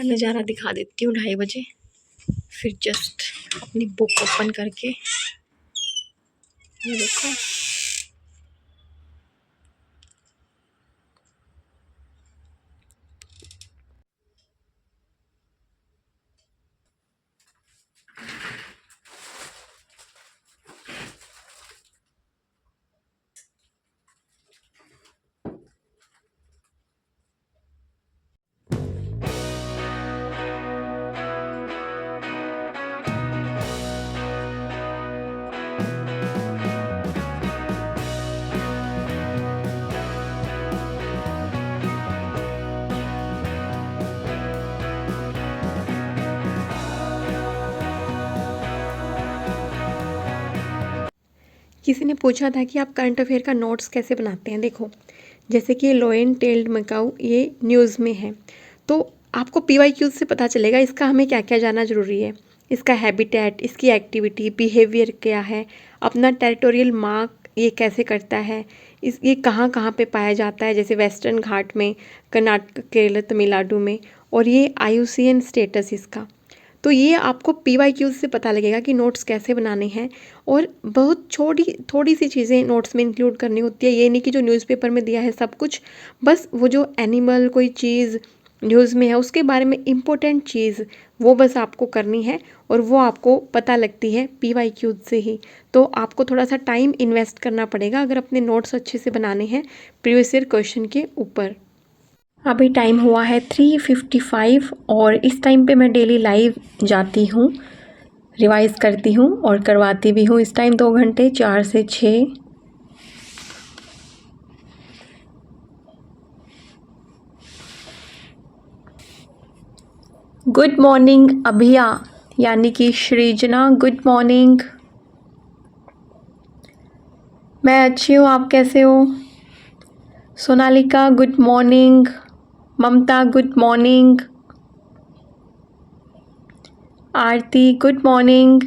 नज़ारा दिखा देती हूँ 2:30 बजे। फिर जस्ट अपनी बुक ओपन करके ये देखो, किसी ने पूछा था कि आप करंट अफेयर का नोट्स कैसे बनाते हैं। देखो, जैसे कि लोयन टेल्ड मकाऊ ये न्यूज़ में है, तो आपको PYQ से पता चलेगा इसका हमें क्या क्या जानना ज़रूरी है। इसका हैबिटेट, इसकी एक्टिविटी, बिहेवियर क्या है, अपना टेरिटोरियल मार्क ये कैसे करता है, ये कहाँ कहाँ पे पाया जाता है, जैसे वेस्टर्न घाट में, कर्नाटक, केरल, तमिलनाडु में, और ये IUCN स्टेटस इसका। तो ये आपको PYQ से पता लगेगा कि नोट्स कैसे बनाने हैं। और बहुत थोड़ी सी चीज़ें नोट्स में इंक्लूड करनी होती है। ये नहीं कि जो न्यूज़पेपर में दिया है सब कुछ, बस वो जो एनिमल कोई चीज़ न्यूज़ में है उसके बारे में इम्पोर्टेंट चीज़ वो बस आपको करनी है, और वो आपको पता लगती है PYQ से ही। तो आपको थोड़ा सा टाइम इन्वेस्ट करना पड़ेगा अगर अपने नोट्स अच्छे से बनाने हैं प्रीवियस ईयर क्वेश्चन के ऊपर। अभी टाइम हुआ है 3:55 और इस टाइम पे मैं डेली लाइव जाती हूँ, रिवाइज करती हूँ और करवाती भी हूँ। इस टाइम 2 घंटे 4 से 6। गुड मॉर्निंग अभिया, यानी कि सृजना, गुड मॉर्निंग। मैं अच्छी हूँ, आप कैसे हो? सोनालिका गुड मॉर्निंग, ममता गुड मॉर्निंग, आरती गुड मॉर्निंग।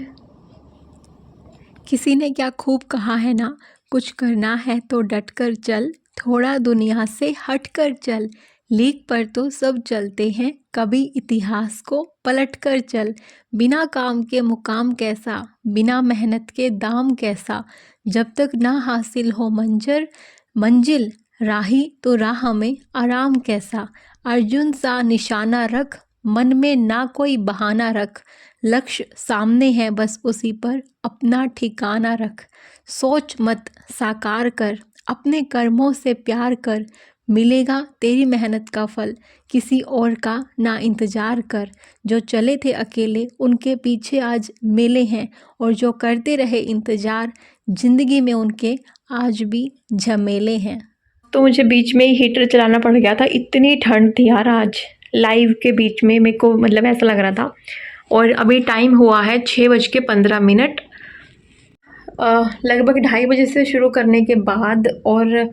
किसी ने क्या खूब कहा है ना, कुछ करना है तो डट कर चल, थोड़ा दुनिया से हट कर चल। लीक पर तो सब चलते हैं, कभी इतिहास को पलट कर चल। बिना काम के मुकाम कैसा, बिना मेहनत के दाम कैसा। जब तक ना हासिल हो मंजिल, राही तो राह में आराम कैसा। अर्जुन सा निशाना रख, मन में ना कोई बहाना रख। लक्ष्य सामने है बस उसी पर अपना ठिकाना रख। सोच मत साकार कर, अपने कर्मों से प्यार कर। मिलेगा तेरी मेहनत का फल, किसी और का ना इंतजार कर। जो चले थे अकेले उनके पीछे आज मेले हैं, और जो करते रहे इंतजार जिंदगी में उनके आज भी झमेले हैं। तो मुझे बीच में ही हीटर चलाना पड़ गया था, इतनी ठंड थी यार आज लाइव के बीच में, मेरे को मतलब ऐसा लग रहा था। और अभी टाइम हुआ है 6:15। लगभग 2:30 बजे से शुरू करने के बाद, और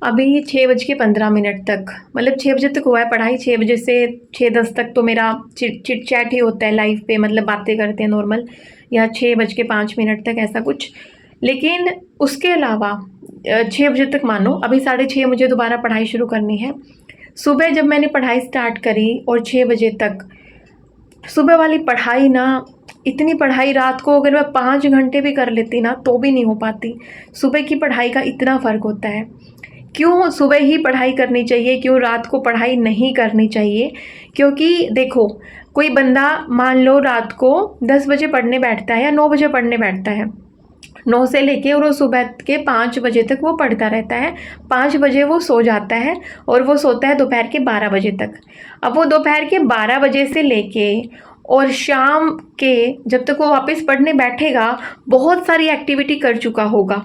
अभी 6:15 तक, मतलब 6 बजे तक हुआ है पढ़ाई। 6 बजे से 6:10 तक तो मेरा चिट चैट ही होता है लाइव पे, मतलब बातें करते हैं नॉर्मल, या 6:05 तक ऐसा कुछ। लेकिन उसके अलावा 6 बजे तक मानो, अभी 6:30 मुझे दोबारा पढ़ाई शुरू करनी है। सुबह जब मैंने पढ़ाई स्टार्ट करी और 6 बजे तक सुबह वाली पढ़ाई ना, इतनी पढ़ाई रात को अगर मैं 5 घंटे भी कर लेती ना तो भी नहीं हो पाती। सुबह की पढ़ाई का इतना फ़र्क होता है। क्यों सुबह ही पढ़ाई करनी चाहिए, क्यों रात को पढ़ाई नहीं करनी चाहिए? क्योंकि देखो, कोई बंदा मान लो रात को 10 बजे पढ़ने बैठता है या 9 बजे पढ़ने बैठता है, 9 से लेके और वो सुबह के 5 बजे तक वो पढ़ता रहता है। 5 बजे वो सो जाता है और वो सोता है दोपहर के 12 बजे तक। अब वो दोपहर के 12 बजे से लेके और शाम के जब तक वो वापस पढ़ने बैठेगा, बहुत सारी एक्टिविटी कर चुका होगा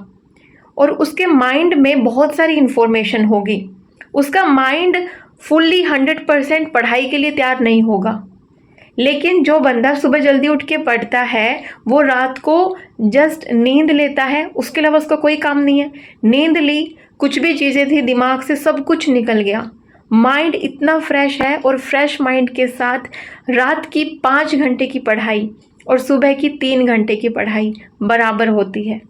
और उसके माइंड में बहुत सारी इन्फॉर्मेशन होगी। उसका माइंड फुल्ली 100% पढ़ाई के लिए तैयार नहीं होगा। लेकिन जो बंदा सुबह जल्दी उठ के पढ़ता है वो रात को जस्ट नींद लेता है, उसके अलावा उसका कोई काम नहीं है। नींद ली, कुछ भी चीज़ें थी दिमाग से सब कुछ निकल गया, माइंड इतना फ्रेश है। और फ्रेश माइंड के साथ रात की 5 घंटे की पढ़ाई और सुबह की 3 घंटे की पढ़ाई बराबर होती है।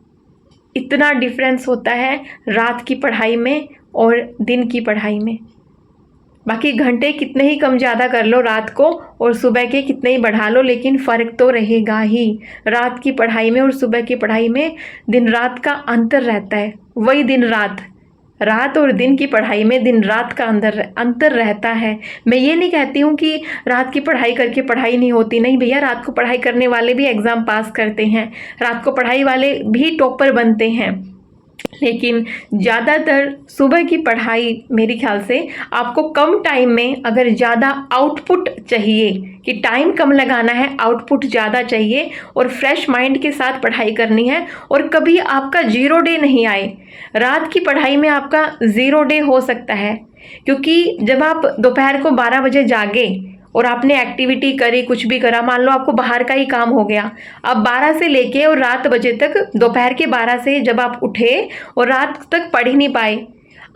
इतना डिफरेंस होता है रात की पढ़ाई में और दिन की पढ़ाई में। बाकी घंटे कितने ही कम ज़्यादा कर लो रात को और सुबह के कितने ही बढ़ा लो, लेकिन फ़र्क तो रहेगा ही। रात की पढ़ाई में और सुबह की पढ़ाई में दिन रात का अंतर रहता है। वही दिन रात, रात और दिन की पढ़ाई में दिन रात का अंतर रहता है। मैं ये नहीं कहती हूँ कि रात की पढ़ाई करके पढ़ाई नहीं होती, नहीं भैया, रात को पढ़ाई करने वाले भी एग्ज़ाम पास करते हैं, रात को पढ़ाई वाले भी टॉपर बनते हैं। लेकिन ज़्यादातर सुबह की पढ़ाई मेरे ख्याल से आपको कम टाइम में अगर ज़्यादा आउटपुट चाहिए, कि टाइम कम लगाना है, आउटपुट ज़्यादा चाहिए और फ्रेश माइंड के साथ पढ़ाई करनी है और कभी आपका ज़ीरो डे नहीं आए। रात की पढ़ाई में आपका ज़ीरो डे हो सकता है, क्योंकि जब आप दोपहर को 12 बजे जागे और आपने एक्टिविटी करी, कुछ भी करा, मान लो आपको बाहर का ही काम हो गया, अब 12 से लेके और रात बजे तक, दोपहर के 12 से जब आप उठे और रात तक पढ़ ही नहीं पाए,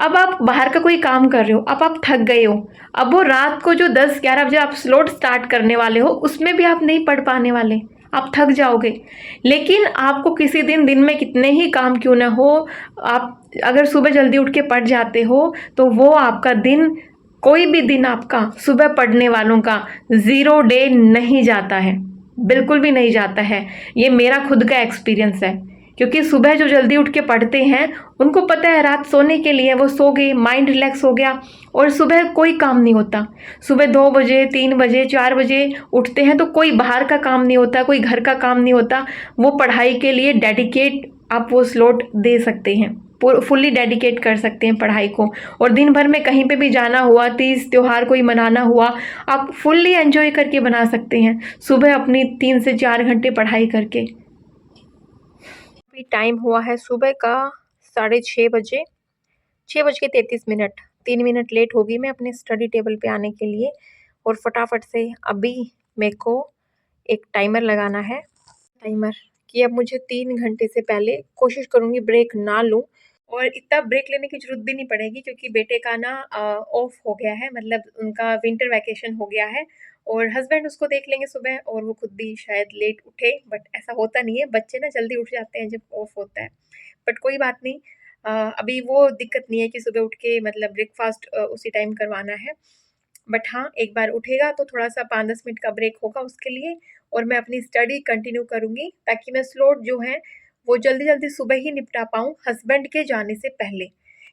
अब आप बाहर का कोई काम कर रहे हो, अब आप थक गए हो, अब वो रात को जो 10-11 बजे आप स्लोट स्टार्ट करने वाले हो उसमें भी आप नहीं पढ़ पाने वाले, आप थक जाओगे। लेकिन आपको किसी दिन में कितने ही काम क्यों ना हो, आप अगर सुबह जल्दी उठ के पढ़ जाते हो तो वो आपका दिन, कोई भी दिन आपका सुबह पढ़ने वालों का ज़ीरो डे नहीं जाता है, बिल्कुल भी नहीं जाता है। ये मेरा खुद का एक्सपीरियंस है, क्योंकि सुबह जो जल्दी उठ के पढ़ते हैं उनको पता है रात सोने के लिए, वो सो गए, माइंड रिलैक्स हो गया और सुबह कोई काम नहीं होता। सुबह 2 बजे, 3 बजे, 4 बजे उठते हैं तो कोई बाहर का काम नहीं होता, कोई घर का काम नहीं होता, वो पढ़ाई के लिए डेडिकेट आप वो स्लॉट दे सकते हैं, फुल्ली डेडिकेट कर सकते हैं पढ़ाई को। और दिन भर में कहीं पे भी जाना हुआ, तीज त्योहार कोई मनाना हुआ, आप फुल्ली एंजॉय करके बना सकते हैं सुबह अपनी 3 से 4 घंटे पढ़ाई करके। अभी टाइम हुआ है सुबह का 6:30 बजे, 6:33। 3 मिनट लेट होगी मैं अपने स्टडी टेबल पे आने के लिए। और फटाफट से अभी मेरे को एक टाइमर लगाना है, टाइमर कि अब मुझे 3 घंटे से पहले कोशिश करूँगी ब्रेक ना लूँ। और इतना ब्रेक लेने की ज़रूरत भी नहीं पड़ेगी, क्योंकि बेटे का ना ऑफ हो गया है, मतलब उनका विंटर वैकेशन हो गया है और हस्बैंड उसको देख लेंगे सुबह, और वो खुद भी शायद लेट उठे, बट ऐसा होता नहीं है, बच्चे ना जल्दी उठ जाते हैं जब ऑफ होता है। बट कोई बात नहीं, अभी वो दिक्कत नहीं है कि सुबह उठ के मतलब ब्रेकफास्ट उसी टाइम करवाना है। बट हाँ, एक बार उठेगा तो थोड़ा-सा 5-10 मिनट का ब्रेक होगा उसके लिए और मैं अपनी स्टडी कंटिन्यू करूँगी, ताकि मैं स्लॉट जो है वो जल्दी-जल्दी सुबह ही निपटा पाऊँ हस्बैंड के जाने से पहले।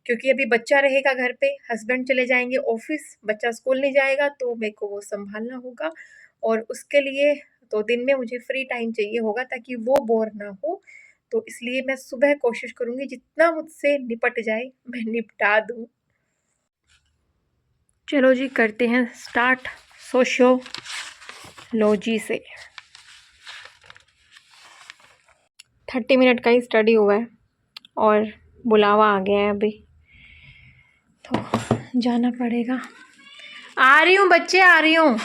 क्योंकि अभी बच्चा रहेगा घर पे, हस्बैंड चले जाएँगे ऑफ़िस, बच्चा स्कूल नहीं जाएगा तो मेरे को वो सँभालना होगा और उसके लिए तो दिन में मुझे फ्री टाइम चाहिए होगा ताकि वो बोर ना हो। तो इसलिए मैं सुबह कोशिश करूँगी जितना मुझसे निपट जाए मैं निपटा दूँ। चलो जी, करते हैं स्टार्ट सोशियोलॉजी से। 30 मिनट का ही स्टडी हुआ है और बुलावा आ गया है अभी, तो जाना पड़ेगा। आ रही हूँ बच्चे, आ रही हूँ।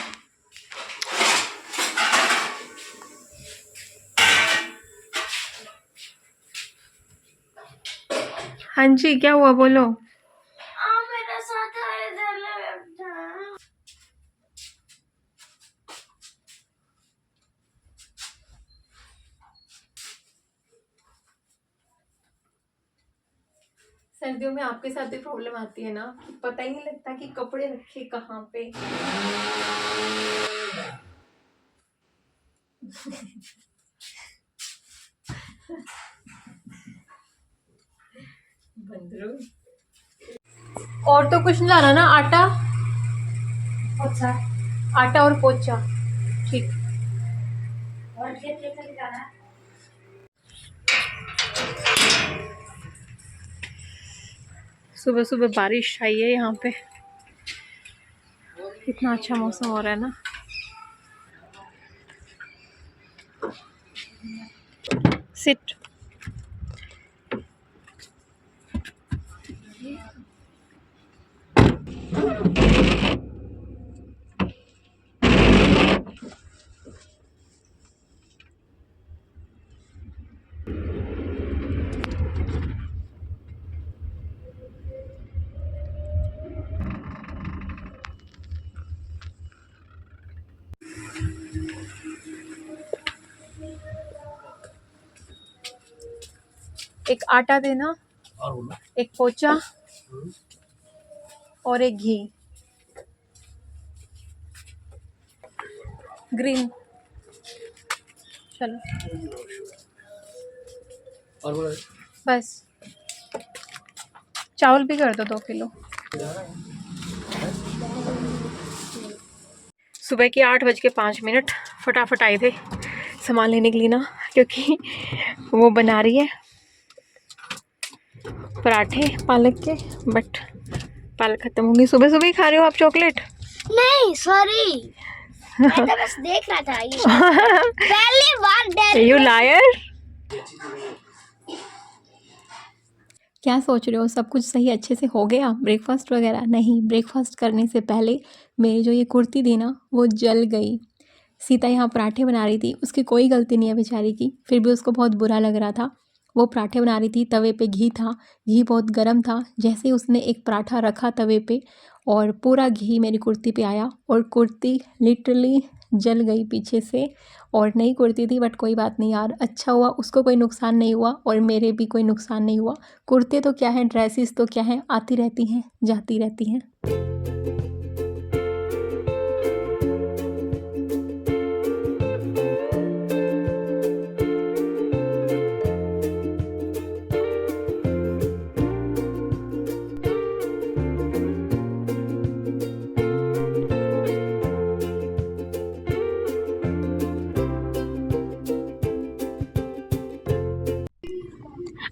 हाँ जी, क्या हुआ बोलो। मेरा साथ सर्दियों में आपके साथ भी प्रॉब्लम आती है ना, पता ही नहीं लगता कि कपड़े रखे कहाँ पे। और तो कुछ नहीं लाना ना, आटा, पोछा, आटा और पोछा, ठीक। और क्या जाना है? सुबह सुबह बारिश आई है यहाँ पे, कितना अच्छा मौसम हो रहा है ना। सिट। एक आटा देना, एक पोचा और एक घी। ग्रीन। चलो और बोला बस, चावल भी कर दो 2 किलो। सुबह के 8:05 फटाफट आए थे सामान लेने के लिए ना, क्योंकि वो बना रही है पराठे पालक के, बट पालक खत्म होंगी। सुबह सुबह ही खा रहे हो आप चॉकलेट? नहीं सॉरी, मैं तो बस देख रहा था ये पहली बार यू लायर। क्या सोच रहे हो, सब कुछ सही अच्छे से हो गया? ब्रेकफास्ट वगैरह नहीं, ब्रेकफास्ट करने से पहले मेरी जो ये कुर्ती थी ना वो जल गई। सीता यहाँ पराठे बना रही थी, उसकी कोई गलती नहीं है बेचारी की, फिर भी उसको बहुत बुरा लग रहा था। वो पराठे बना रही थी, तवे पे घी था, घी बहुत गर्म था। जैसे ही उसने एक पराठा रखा तवे पे और पूरा घी मेरी कुर्ती पे आया और कुर्ती लिटरली जल गई पीछे से। और नई कुर्ती थी, बट कोई बात नहीं यार, अच्छा हुआ उसको कोई नुकसान नहीं हुआ और मेरे भी कोई नुकसान नहीं हुआ। कुर्ते तो क्या हैं, ड्रेसेस तो क्या हैं, आती रहती हैं जाती रहती हैं।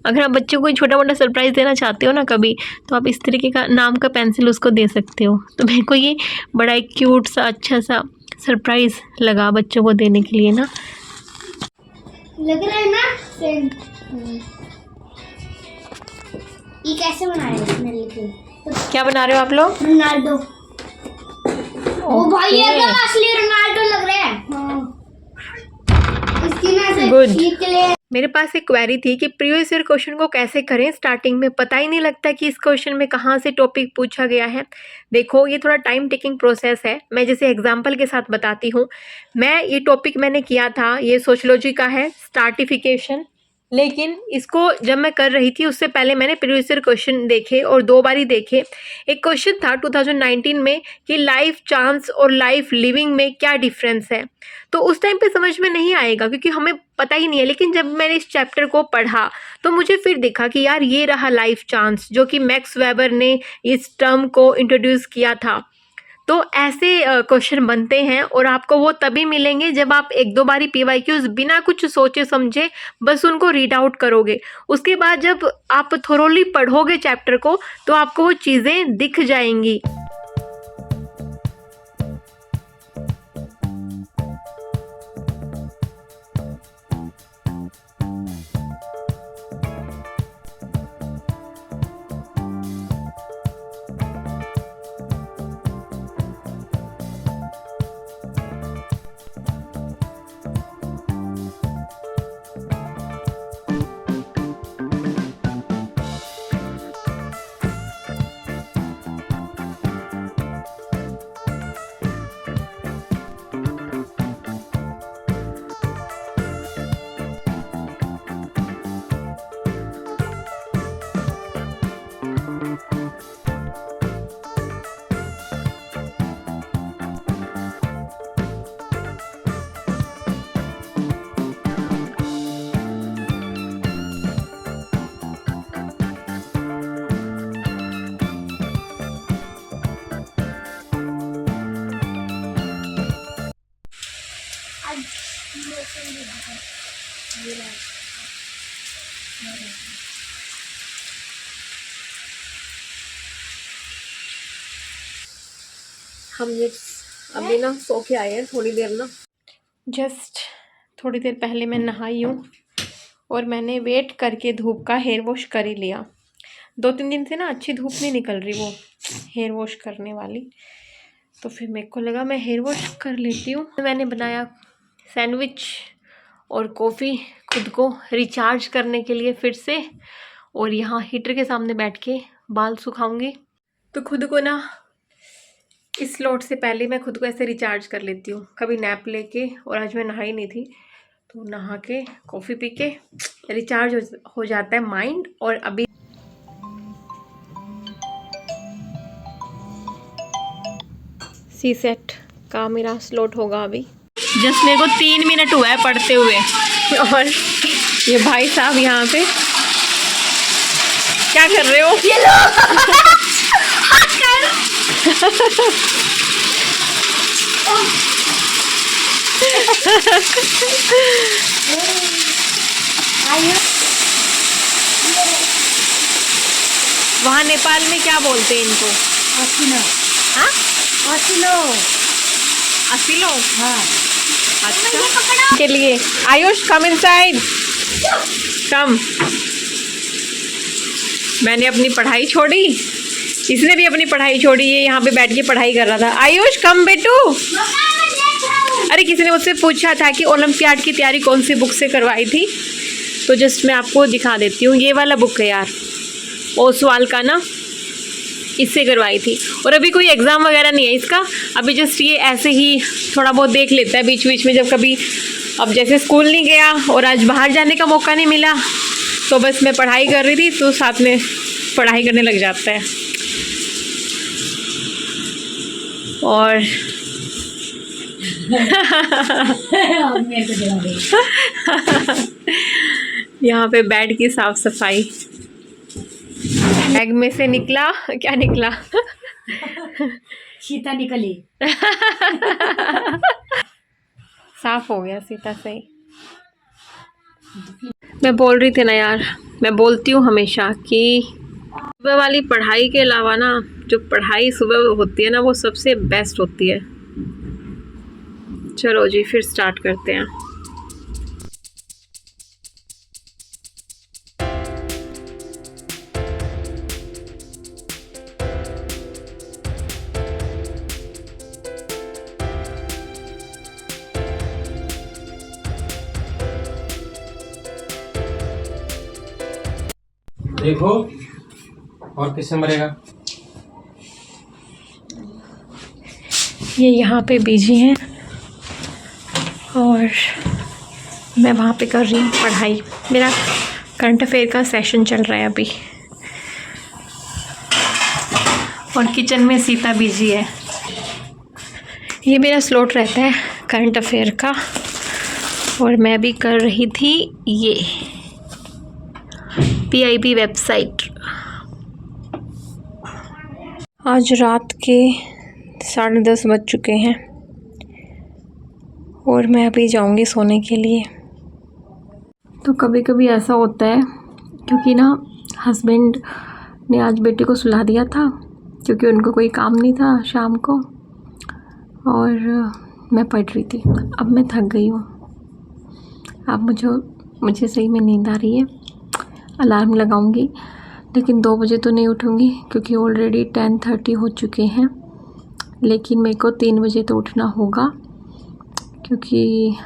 अगर आप बच्चों को कोई छोटा मोटा सरप्राइज़ देना चाहते हो ना कभी, तो आप इस तरीके का नाम का पेंसिल उसको दे सकते हो। तो मेरे को ये बड़ा एक क्यूट सा अच्छा सा सरप्राइज़ लगा बच्चों को देने के लिए ना। लग रहा है ना फ्रेंड। ये कैसे बनाया इसने, लेकिन क्या बना रहे हो आप लोग? रोनाल्डो। ओ भाई ये तो असली रोनाल्डो लग रहा है। इसकी ना से Good. खींच ले। मेरे पास एक क्वेरी थी कि प्रीवियस ईयर क्वेश्चन को कैसे करें। स्टार्टिंग में पता ही नहीं लगता कि इस क्वेश्चन में कहाँ से टॉपिक पूछा गया है। देखो ये थोड़ा टाइम टेकिंग प्रोसेस है, मैं जैसे एग्जांपल के साथ बताती हूँ। ये टॉपिक मैंने किया था, ये सोशियोलॉजी का है, स्टार्टिफिकेशन। लेकिन इसको जब मैं कर रही थी उससे पहले मैंने प्रीवियस ईयर क्वेश्चन देखे और 2 बार ही देखे। एक क्वेश्चन था 2019 में कि लाइफ चांस और लाइफ लिविंग में क्या डिफरेंस है। तो उस टाइम पे समझ में नहीं आएगा क्योंकि हमें पता ही नहीं है, लेकिन जब मैंने इस चैप्टर को पढ़ा तो मुझे फिर दिखा कि यार ये रहा लाइफ चांस, जो कि मैक्स वेबर ने इस टर्म को इंट्रोड्यूस किया था। तो ऐसे क्वेश्चन बनते हैं और आपको वो तभी मिलेंगे जब आप 1-2 बारी पीवाईक्यूज बिना कुछ सोचे समझे बस उनको रीड आउट करोगे। उसके बाद जब आप थोरोली पढ़ोगे चैप्टर को तो आपको वो चीज़ें दिख जाएंगी। हम ये अभी ना सो के आए हैं थोड़ी देर ना, जस्ट थोड़ी देर पहले मैं नहाई हूँ और मैंने वेट करके धूप का हेयर वॉश कर ही लिया। 2-3 दिन से ना अच्छी धूप नहीं निकल रही वो हेयर वॉश करने वाली, तो फिर मेरे को लगा मैं हेयर वॉश कर लेती हूँ। मैंने बनाया सैंडविच और कॉफ़ी खुद को रिचार्ज करने के लिए फिर से, और यहाँ हीटर के सामने बैठ के बाल सुखाऊंगी। तो खुद को ना इस स्लॉट से पहले मैं खुद को ऐसे रिचार्ज कर लेती हूँ, कभी नैप लेके। और आज मैं नहाई नहीं थी तो नहा के कॉफ़ी पी के रिचार्ज हो जाता है माइंड। और अभी सी सेट का मेरा स्लॉट होगा अभी। जस्ट मेरे को 3 मिनट हुआ है पढ़ते हुए, और ये भाई साहब यहाँ पे क्या कर रहे हो? ये लो। वहाँ नेपाल में क्या बोलते हैं इनको? असिलो। हाँ, असिलो। असिलो। हाँ। अच्छा, के लिए आयुष कम इनसाइड, कम। मैंने अपनी पढ़ाई छोड़ी, इसने भी अपनी पढ़ाई छोड़ी, ये यहाँ पे बैठ के पढ़ाई कर रहा था। आयुष कम बेटू। अरे किसी ने मुझसे पूछा था कि ओलंपियाड की तैयारी कौन सी बुक से करवाई थी, तो जस्ट मैं आपको दिखा देती हूँ। ये वाला बुक है यार, ओसवाल का ना, इससे करवाई थी। और अभी कोई एग्ज़ाम वगैरह नहीं है इसका, अभी जस्ट ये ऐसे ही थोड़ा बहुत देख लेता है बीच बीच में जब कभी। अब जैसे स्कूल नहीं गया और आज बाहर जाने का मौका नहीं मिला, तो बस मैं पढ़ाई कर रही थी तो साथ में पढ़ाई करने लग जाता है। और यहाँ पे बेड की साफ सफाई। बैग में से निकला, क्या निकला? सीता निकली। साफ हो गया सीता सही। मैं बोल रही थी ना यार, मैं बोलती हूँ हमेशा कि सुबह वाली पढ़ाई के अलावा ना, जो पढ़ाई सुबह होती है ना, वो सबसे बेस्ट होती है। चलो जी, फिर स्टार्ट करते हैं। देखो और किससे मरेगा। ये यहाँ पे बिजी हैं और मैं वहाँ पे कर रही हूँ पढ़ाई। मेरा करंट अफेयर का सेशन चल रहा है अभी, और किचन में सीता बिजी है। ये मेरा स्लॉट रहता है करंट अफेयर का, और मैं भी कर रही थी ये PIB वेबसाइट। आज रात के 10:30 बज चुके हैं और मैं अभी जाऊंगी सोने के लिए। तो कभी कभी ऐसा होता है, क्योंकि ना हस्बैंड ने आज बेटे को सुला दिया था, क्योंकि उनको कोई काम नहीं था शाम को, और मैं पढ़ रही थी। अब मैं थक गई हूँ, अब मुझे सही में नींद आ रही है। अलार्म लगाऊंगी, लेकिन 2 बजे तो नहीं उठूंगी, क्योंकि ऑलरेडी 10:30 हो चुके हैं। लेकिन मेरे को 3 बजे तो उठना होगा, क्योंकि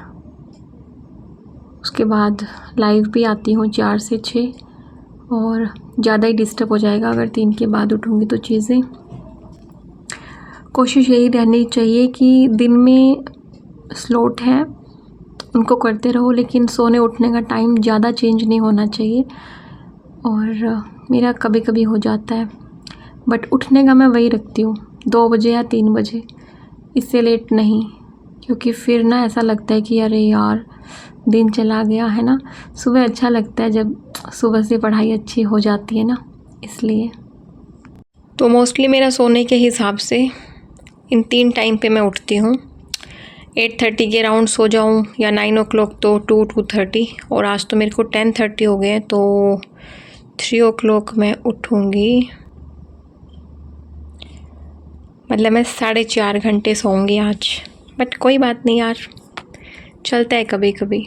उसके बाद लाइव भी आती हूँ 4 से 6, और ज़्यादा ही डिस्टर्ब हो जाएगा अगर 3 के बाद उठूँगी तो चीज़ें। कोशिश यही रहनी चाहिए कि दिन में स्लॉट है उनको करते रहो, लेकिन सोने उठने का टाइम ज़्यादा चेंज नहीं होना चाहिए। और मेरा कभी कभी हो जाता है, बट उठने का मैं वही रखती हूँ 2 बजे या 3 बजे, इससे लेट नहीं, क्योंकि फिर ना ऐसा लगता है कि अरे यार दिन चला गया है ना। सुबह अच्छा लगता है जब सुबह से पढ़ाई अच्छी हो जाती है ना, इसलिए। तो मोस्टली मेरा सोने के हिसाब से इन 3 टाइम पे मैं उठती हूँ। 8:30 के अराउंड सो जाऊँ, या 9 o'clock तो 2:30, और आज तो मेरे को 10:30 हो गए हैं, तो 3 o'clock मैं उठूँगी। मतलब मैं 4.5 घंटे सोऊंगी आज, बट कोई बात नहीं यार, चलता है कभी कभी।